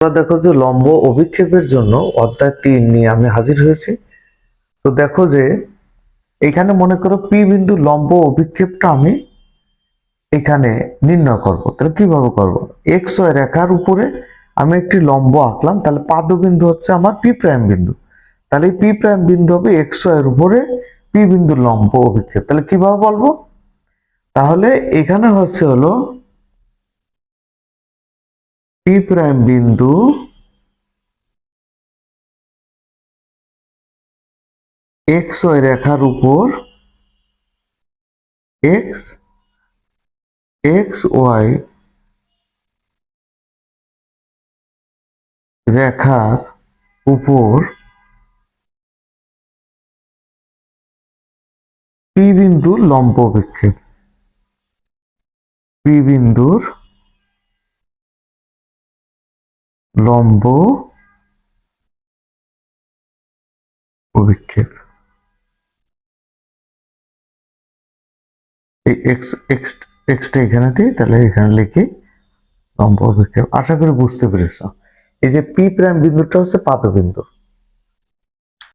তোমরা দেখো যে লম্ব অভিক্ষেপের জন্য অধ্যায় 3 নিয়ে আমি হাজির হয়েছি। তো দেখো যে এখানে মনে করো পি বিন্দু লম্ব অভিক্ষেপটা আমি এখানে নির্ণয় করব। তাহলে কিভাবে করব? এক্স ওয়াই রেখার উপরে আমি একটি লম্ব আঁকলাম, তাহলে পাদবিন্দু হচ্ছে আমার পি প্রাইম বিন্দু। তাহলে এই পি প্রাইম বিন্দু হবে এক্স ওয়াই এর উপরে পি বিন্দুর লম্ব অভিক্ষেপ। তাহলে কিভাবে বলবো? তাহলে এখানে হলো পি প্রাইম বিন্দু এক্স ওয়াই রেখার উপর এক্স এক্স ওয়াই রেখার উপর পি বিন্দুর লম্ব অভিক্ষেপ। পি বিন্দুর লম্ব অভিক্ষেপ। এই এক্স এক্স এক্সটা এখানে দিই, তাহলে এখানে লিখি লম্ব অভিক্ষেপ। আশা করি বুঝতে পেরেছ। এই যে পি প্রাইম বিন্দুটা হচ্ছে পাদবিন্দু।